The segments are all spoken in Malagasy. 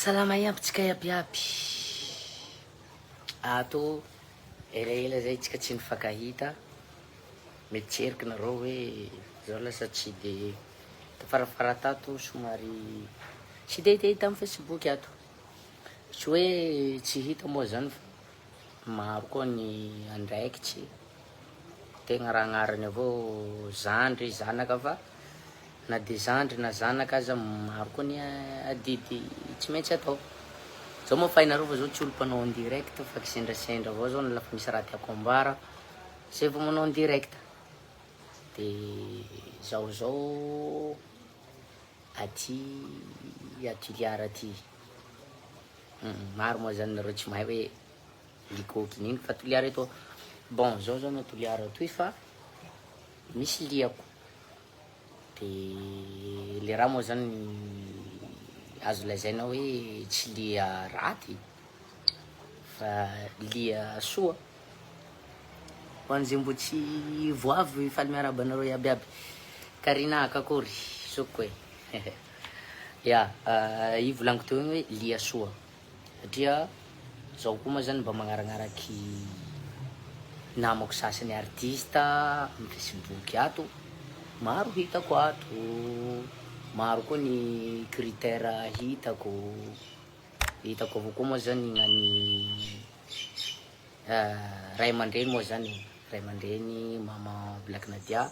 Salama iampitsika iabiaby. Ato elaela zay tsika tsy nifankahita. Mety tseriky nareo hoe zao lasa tsy de tafarafara tato somary tsy de hita amin'ny Facebook ato. Tsy hoe tsy hita moa zany fa maro koa ny andraikitsy. Tegna raha agnarany avao zandry zanaka fa na de zandry na zanaka aza maro koa ny adidy tsy maintsy atao. Zao moa fahinareo fa zao tsy olo mpanao en direct fa kisendrasendra avao zao lafa misy raha tiako ambara zay vao manao en direct. De zao aty Tuliara aty maro moa zany nareo tsy mahay hoe likôky niny fa Tuliara eto. Bon zao na Tuliara toy fa misy liako. De le raha moa zany azo lazaina hoe tsy lia raty fa lia soa. Ho an'izay mbo tsy voavy faly miaraba anareo iabiaby. Karina kakory soko e. Ya, i volaniko teo hoe lia soa. Satria zao koa moa zany mba magnaragnaraky namako sasany artista amin'ny Facebook ato. Maro hitako ato, maro koa ny critère hitako avao koa moa zany gnany ray aman-dreny moa zany, ray aman-dreny mama Black Nadia,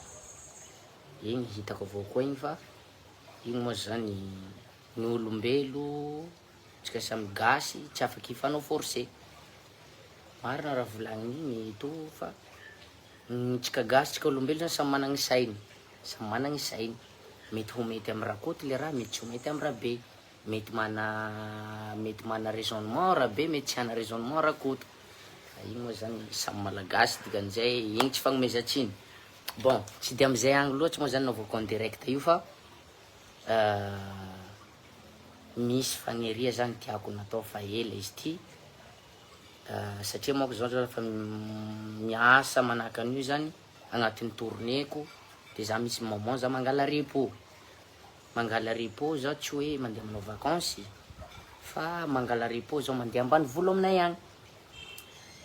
igny hitako avao koa igny fa igny moa zany ny olombelo tsika samy gasy tsy afaky hifanao forcé. Marina raha volagniny igny to fa tsika gasy tsika olombelo zany samy managny sainy. Samy managny sainy. Mety ho mety amin'ny raha koty le raha, mety tsy ho mety amin'ny raha be. Mety mana raisonnement raha be, mety tsy hana raisonnement raha koty. Igny moa zany samy malagasy dikan'izay igny tsy fagnomezatsiny. Bon, tsy de amizay agny loatsy moa zany navaoko en direct io fa misy fagneria zany tiako natao fa ela izy ty. Satria moa zao fa miasa manahaka an'io zany agnatin'ny tournéko. De za misy moment za mangala repos za tsy hoe mandeha manao vacances fa mangala repos zao mandeha ambanivolo aminay agny.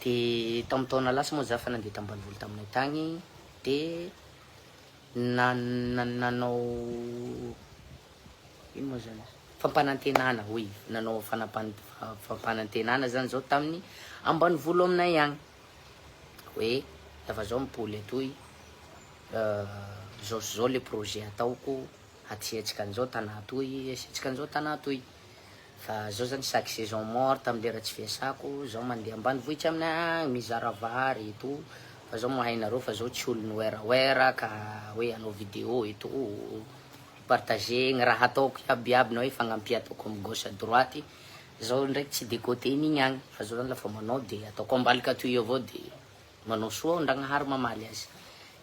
De tamin'ny taona lasa moa za fa nandeha tambanivolo taminay tagny. De nanao ino moa zany fampanantenana, oui, nanao fampanantenana zany zao tamin'ny ambanivolo aminay agny hoe lafa zao mipoly atoy zao le projet ataoko atsiatsika an'izao tanà toy, asiatsika an'izao tanà toy. Fa zao zany chaque saison mort tamin'ny lera tsy fiasako zao mandeha ambanivohitra aminay agny mizara vary eto. Fa zao moa hainareo fa zao tsy olo noeraoera ka hoe hanao vidéo eto partager gny raha ataoko iabiaby na hoe fagnampia ataoko amy gauche à droite. Zao ndraiky tsy de côté igny agny fa zao zany lafa manao de ataoko ambalika toy avao de manao soa Ndragnahary mamaly azy.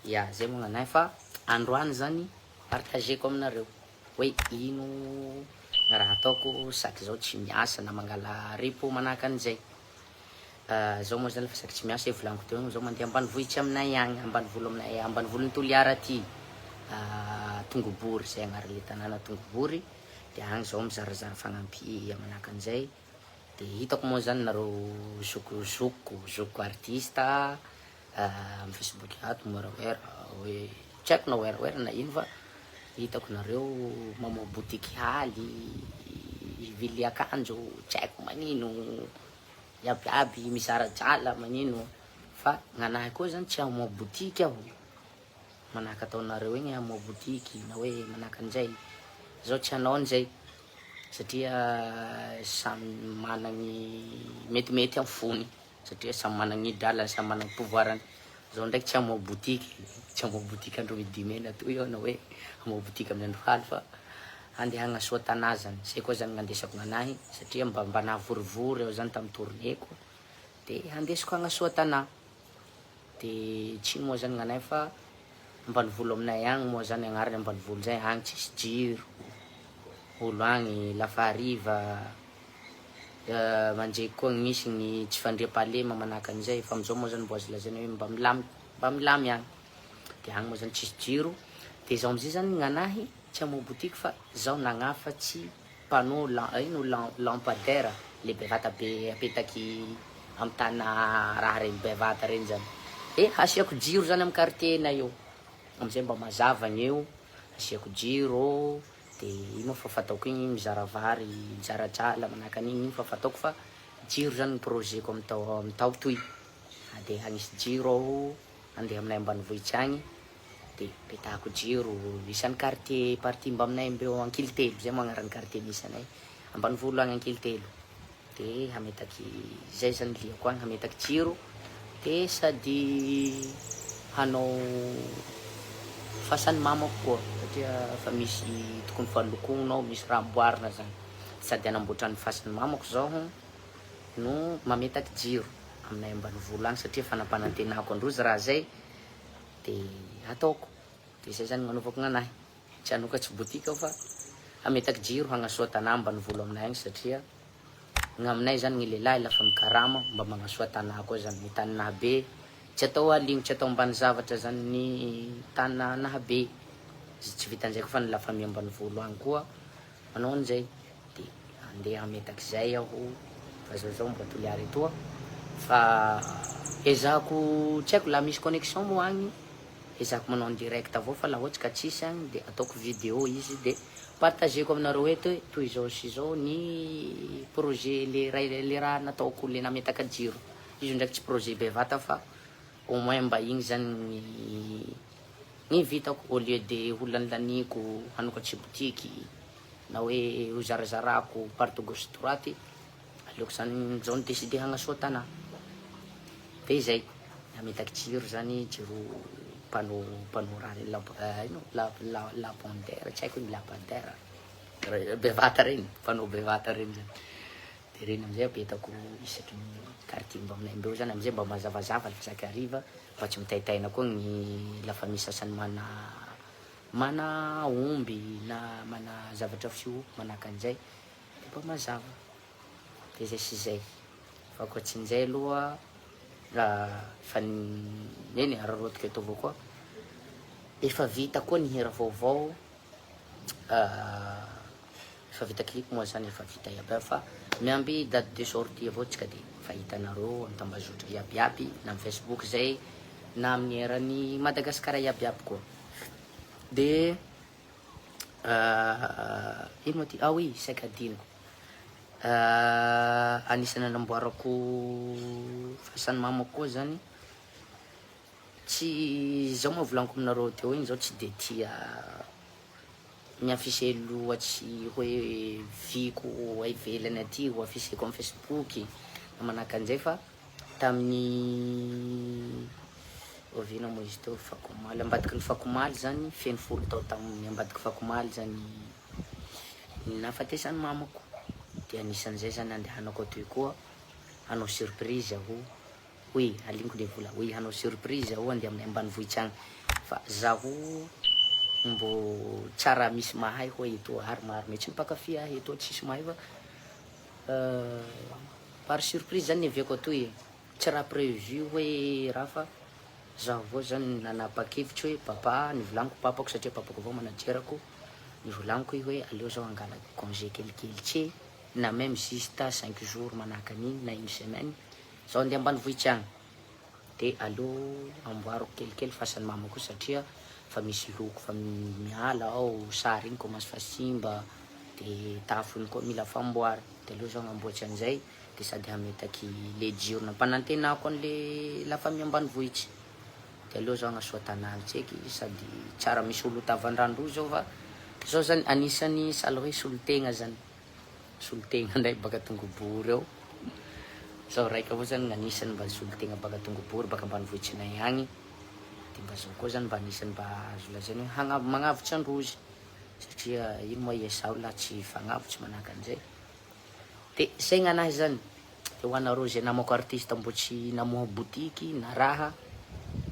Ya, zay moa gnanahy fa androany zany partageko aminareo hoe ino gny raha ataoko saky zao tsy miasa na mangala repos manahaka an'izay. Zao moa zany lafa saky tsy miasa volaniko teo zao mandeha ambanivohitra aminay agny, ambanivolo aminay, ambanivolon'ny Toliara aty. Tongobory zay agnarany le tanàna Tongobory. De agny zao mizarazara fagnampia manahaka an'izay. De hitako moa zany nareo zoko artista amy Facebook ato moeraoera hoe tsy haiko na oeraoera na ino fa hitako nareo mamoa botiky haly, vily akanjo tsy haiko manino, iabiaby misaradrala manino. Fa gnanahy koa zany tsy hamoa botiky aho manahaka ataonareo igny hamoa botiky na hoe manahaka an'izay. Zao tsy hanao an'izay satria samy managny metimety amy fony, satria samy managny dralany, samy managny pouvoirany. Zao ndraiky tsy hamoa botiky andro midi mena toy io na hoe hamoa botiky amin'ny andro haly fa andeha hagnasoa tanà zany. Zay koa zany gnandesako gnanahy satria mba nahavorovoro eo zany tamin'ny tournéko de andesiko hagnasoa tanà. De tsy moa zany gnanahy fa ambanivolo aminay agny moa zany agnarany ambanivolo zay agny tsisy jiro. Olo agny lafa hariva manjeky koa misy ny tsy fandriam-pahalema manahaka an'izay. Fa amizao moa zany mbo azo lazaina hoe mba milamy agny. De agny moa zany tsisy jiro. De zao amizay zany gnanahy tsy hamoa botiky fa zao nagnafatsy panneau lampadaire le bevata be apetaky amy tana raha regny bevata regny zany. Asiako jiro zany amy quartier-nay eo amizay mba mazava gn'eo, asiako jiro de ino fa fataoko igny mizara vary mizara drala manahaka an'igny fa fataoko fa jiro zany projet-ko amy tao toy. De hanisy jiro aho andeha aminay ambanivohitsy agny de petahako jiro isan'ny quartier partie mba aminay mbeo Ankilitelo zay moa agnaran'ny quartier misy anay Ambanivolo agny Ankilitelo. De hametaky zay zany liako agny hametaky jiro de sady hanao fasan'ny mamako koa satria fa misy tokony falokognao, misy raha amboarina zany, sady hanamboatra ny fasan'ny mamako zaho no mametaky jiro aminay Ambanivolo agny satria fanampanan-tenako androzy raha zay de ataoko. De zay zany gn'anaovako gn'anahy, tsy hanokatsy botika aho fa hametaky jiro hagnasoa tanà Ambanivolo aminay agny satria gn'aminay zany gny lehilahy lafa mikarama mba magnasoa tanà koa zany, ny tany nahabe tsy atao aligno, tsy atao ambany zavatra zany ny tany nahabe. Tsy vitan'izay koa fa ny la famille Ambanivolo agny koa manao an'izay de andeha hametaky zay aho fa zao mba toliary etoa fa ezahako tsy haiko la misy connexion moa agny ezahako manao en direct avao fa la ohatsy ka tsisy agny de ataoko vidéo izy de partageko aminareo eto hoe toy zao sy zao ny projet le raha nataoko le nametaka jiro. Izy ndraiky tsy projet bevata fa au moins mba igny zany ny vitako au lieu de ho lanilaniko hanokatsy botiky na hoe ho zarazarako partout gauche droite, aleoko zany zao ny décidé hagnasoa tanà. De zay hametaky jiro zany, jiro panneau raha regny lampadaire tsy haiko iny lampadaire bevata regny, panneau bevata regny zany. De regny amizay apetako isaky ny quartier mba aminay mbeo zany amizay mba mazavazava le fisaky hariva mba tsy mitaitaina koa gny lafa misy sasany mana omby na mana zavatra fio manahaka an'izay de mba mazava. De zay sy zay fa ankoatsin'izay aloha fa neny ararotiky eto avao koa efa vita koa ny hira vaovao, efa vita clip moa zany efa vita iaby fa miamby date de sortie avao tsika de fahitanareo amy tambazotry iabiaby na amy Facebook zay na amin'ny eran'ny Madagasikara iabiaby koa. De ino moa ty oui saika adinoko anisany namboarako fasan'ny mamako koa zany tsy zao moa volaniko aminareo teo igny zao tsy de tia miaffiché loatsy hoe viko ivelany aty ho afficheko amy Facebook na manahaka an'izay fa tamin'ny ovina moa izy teo Fakomaly, ambadiky ny Fakomaly zany feno folo tao tamin'ny ambadiky Fakomaly zany nahafatesan'ny mamako. De anisan'izay zany andehanako atoy koa hanao surprise aho, oui aliniko le vola, oui hanao surprise aho andeha aminay ambanivohitsy agny fa zaho mbo tsara misy mahay hoe etoa ary maro mety mipankafy ahy etoa tsisy mahay fa par surprise zany niaviako atoy tsy raha prévu hoe raha fa zaho avao zany nanapa-kevitry hoe papa nivolaniko papako satria papako avao manajerako nivolaniko hoe aleo zao angala congé kelikely tse na même juste 5 jours manahaka an'igny na une semaine zao andeha ambanivohitsy agny de aleo amboariko kelikely fasan'ny mamako satria fa misy loko fa miala ao sary igny commence fa simba de tafo igny koa mila famboary de aleo zao agnamboatry an'izay de sady hametaky le jiro nampanantenako an'le la famille ambanivohitsy de aleo zao agnasoa tanà tseky sady tsara misy olo tavan-drandro zao fa zao zany anisany sahala hoe solotegna zany, solotegna ndray baka Tongobory ao zao raiky avao zany gn'anisany mba solotegna baka Tongobory baka ambanivohitsinay agny de mba zao koa zany mba anisany mba azo lazainy hoe magnavotsy androzy satria ino moa iesao la tsy fagnavotsy manahaka an'izay. De zay gn'anahy zany de hoanareo zay namako artiste mbo tsy namoha botiky na raha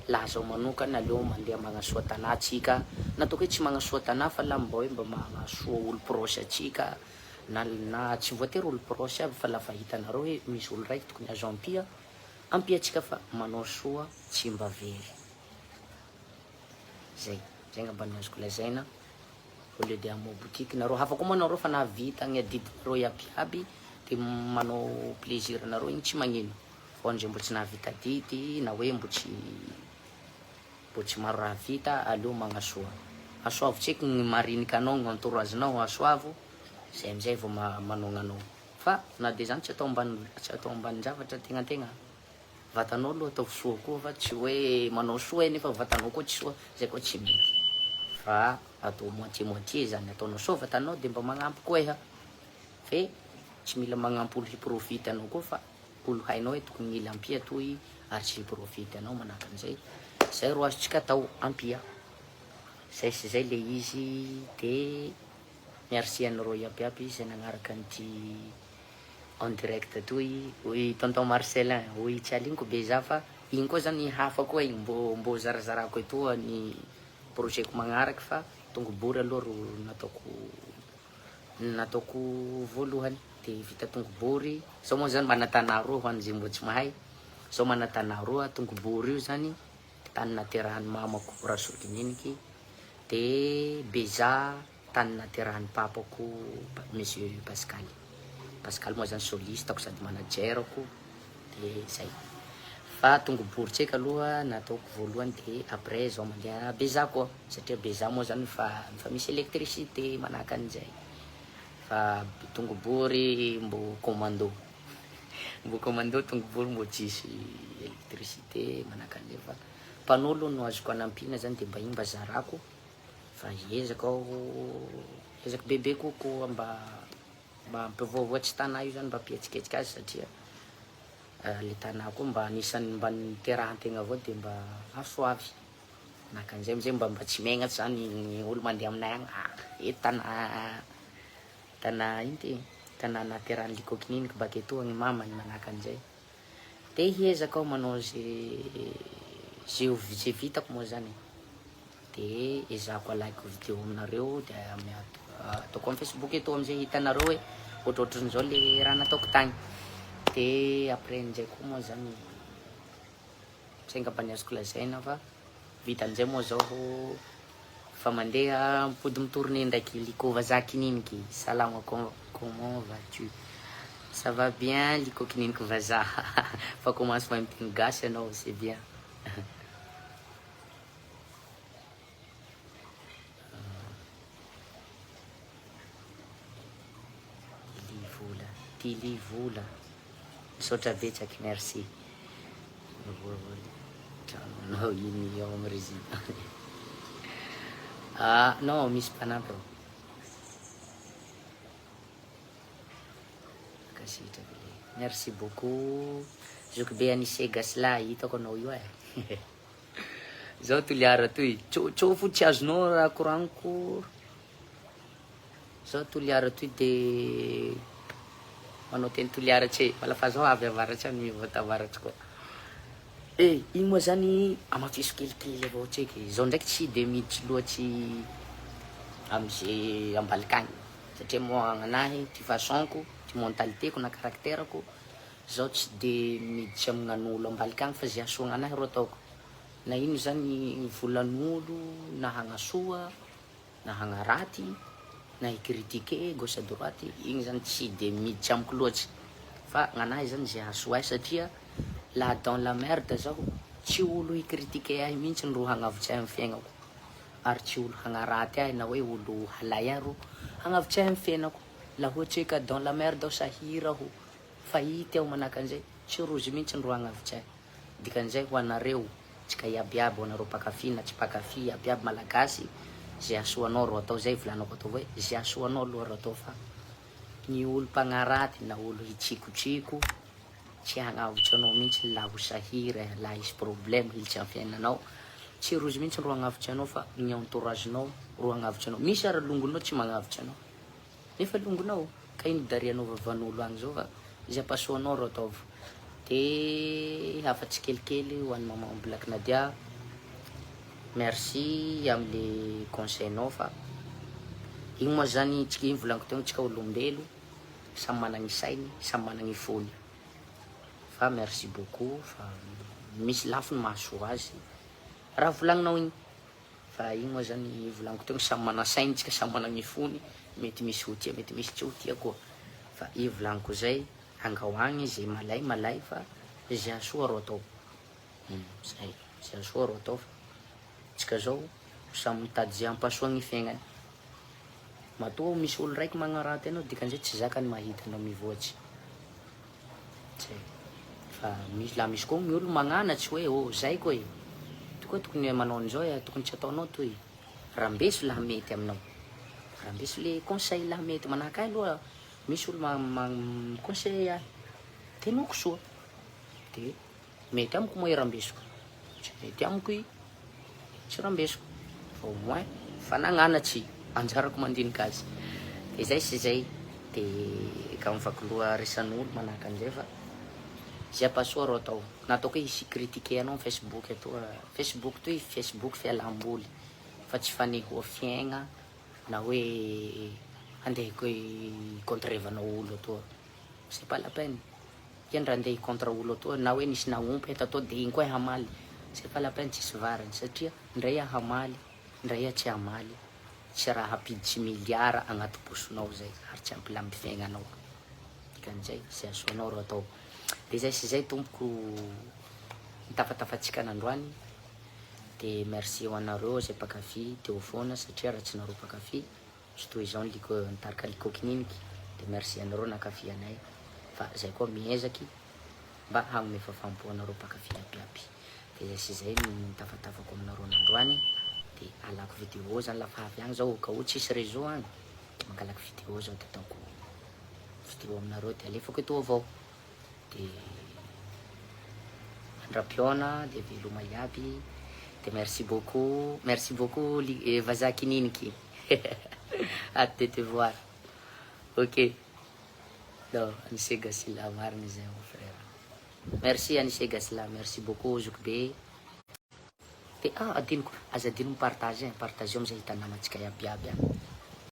la zaho manokana aleo mandeha magnasoa tanà atsika na ataoko hoe tsy magnasoa tanà fa la mba hoe mba magnasoa olo proche atsika na tsy voatery olo proche aby fa lafa hitanareo hoe misy olo raiky tokony azo ampia atsika fa manao soa tsy mba very. Zay ngamba ny azoko lazaina au lieu de amo boutique nareo hafa koa moa nareo fa navita ny adidinareo iabiaby de manao plaisir nareo igny tsy magnino fa ndre mbo tsy navita didy na hoe mbo tsy maro raha vita aleo magnasoa asoavo tseky ny mariniky anao ny entouragenao asoavo zay amizay vao manao fa na de zany tsy atao ambany zavatra tegna vatanao aloha atao soa koa fa tsy hoe manao soa nefa vatanao koa tsy soa zay koa tsy mety fa atao moitié zany ataonao soa vatanao de mba magnampy koa iha fe tsy mila magnampy olo hiprofity anao koa fa olo hainao hoe tokony mila ampia toy ary tsy hiprofity anao manahaka an'izay zay ro azotsika atao ampia zay sy zay le izy de merci anareo iabiaby zay nagnaraka an'ity en direct toy hoy tonton Marcelin hoy tsy alignoko be za fa igny koa zany hafa koa igny mbo zarazarako etoa ny projet ko magnaraky fa tongo bory aloha ro nataoko voalohany de vita tongo bory sao moa zany manatana roa ho an'izay mbo tsy mahay sao manatana roa tongo bory io zany tany naterahan'ny mamako rasokininiky de Beza tany naterahan'ny papako monsieur Pascal moa zany soliste ako sady managerako de zay fa tongo bory tseka aloha nataoko voalohany de après zao mandeha Beza koa satria Beza moa zany fa misy électricité manahaka an'izay fa tongo bory mbo commando tongo bory mbo tsisy électricité manahaka an'izay fa mpanolo no azoko anampina zany de mba igny mba zarako fa ezako bebe kokoa mba ampivoavoatsy tana io zany mba ampietsiketsika azy satria le tana koa mba anisan'ny mba niterahantegna avao de mba asoavy manahaka an'izay amizay mba tsy megnatsy zany ny olo mandeha aminay agny tana ino ty tana naterahan'ny likôkininiky baketoa ny mamany manahaka an'izay de hiezaka manao zay vitako moa zany de ezahako alaiky vidéo aminareo de ataoko amin'ny Facebook eto amizay hitanareo hoe ohatrohatran'izao le raha nataoko tagny de après an'izay koa moa zany tsy angambany azoko lazaina fa vita an'izay moa zao fa mandeha mipody mitourné ndraiky liko vazakininiky salama comment vas-tu ça va bien liko kininiky vazaha fa commence mahay miteny gasy anao c'est bien Tily vola misaotra betsaky merci no iny ao amin'ny résine non misy mpanampy ao kasitra vile merci beaucoup zoky be anise gasla hitako anao io zao toliara toy tsô fo tsy azonao raha koragniko zao toliara toy de manao teny toliara tsy malafa zao avy avaratsy any mivotavaratsy koa igny moa zany amafiso kelikely avao tseky zao ndraiky tsy de miditsy loatsy amizay ambalikany satria moa agnanahy ty façonko ty mentalitéko na caractèreko zao tsy de miditsy amin'an'olo ambalikany fa zay asoa agnanahy ro ataoko na ino zany volan'olo na hagnasoa na hagnaraty na hicritiquer gauche à droite igny zany tsy de miditsy amiko loatsy fa gn'anahy zany zay asoa ahy satria la dans la merde zao tsy olo hicritiquer ahy mihitsy ro hagnavotry ahy amin'ny fiaignako ary tsy olo hagnaraty ahy na hoe olo halay ahy ro hagnavotry ahy amin'ny fiaignako la ohatry ka dans la merde aho sahira aho fahity aho manahaka an'izay tsy rozy mihitsy ro hagnavotry ahy dikan'izay ho anareo tsika iabiaby ho anareo pakafy na tsy pakafy iabiaby malagasy zay asoanao ro atao zay volanako atao hoe zay asoanao aloha ro atao fa ny olo mpagnaraty na olo hitsikotsiko tsy hagnavotry anao mihitsy la ho sahira la hisy problème hilitsy amin'ny fiainanao tsy rozy mihitsy ro hagnavotry anao fa ny entouragenao ro hagnavotry anao misy ary longonao tsy magnavotry anao nefa longonao ka ino darianao vavan'olo agny zao fa zay ampasoanao ro ataovy de hafatsy kelikely ho an'ny maman Black Nadia merci am'le conseilnao fa igny moa zany tsika igny volaniko teo tsika olombelo samy managny sainy samy managny fony fa merci beaucoup fa misy lafiny mahasoa azy raha volagninao igny fa fa igny moa zany volaniko teo samy manasaintsika samy managny fony mety misy ho tia mety misy tsy ho tia koa fa i volaniko zay angahoagny zay malay fa zay asoa ro atao zay zay asoa ro atao fa tsika zao samy mitady zay ampasoa gny fiaignany matoa misy olo raiky magnaraty anao dikan'izay tsy zakany mahita anao mivoatsy zay fa la misy koa gny olo magnanatsy hoe oh zay koa e tokony manao an'izao tokony tsy ataonao toy rambeso laha mety aminao rambeso le conseil laha mety manahaka aloha misy olo conseil ahy tenoko soa de mety amiko moa rambesoko tsy mety amiko tsy rambesoko fa au moins fa nagnanatsy anjarako mandinika azy de zay sy zay de ka mivakoloha resan'olo manahaka an'izay fa zay ampasoa ro atao nataoko hoe hisy critiquer anao Facebook atoa Facebook toy Facebook fialam-boly fa tsy fanehoa fiaigna na hoe andehiko contre-evanao olo atoa c'est pas la peine iandra andeha contre olo atoa na hoe nisy naompy eto atoa de igny koa hamaly c'est pas la peine tsisy varany satria ndray hamaly ndray tsy hamaly tsy raha hampiditsy miliara agnaty posonao zay ary tsy ampilamby fiaignanao dikan'izay sy asoanao ro atao de zay sy zay tompoko nitafatafatsika nandroany de merci ho anareo zay pakafy teo foana satria raha tsy nareo pakafy sy toy izao nitarika liko kininiky de merci anareo nakafy anay fa zay koa miezaky mba hagnome fafampo anareo pakafy abiaby de zay sy zay nitafatafako aminareo nandroany de alako vidéo zany lafa avy agny zao ka ohatsy tsisy réseau agny mangalaky vidéo zao de ataoko vidéo aminareo de alefako eto avao de andrapiona de veloma iaby de merci beaucoup vazaha kininiky hâte de te voir ok non Anissé Gasila marigny zay mon frère merci Anissé Gasila merci beaucoup Zoukbe de adinoko aza adino partage amizay hitanamatsika iabiaby agny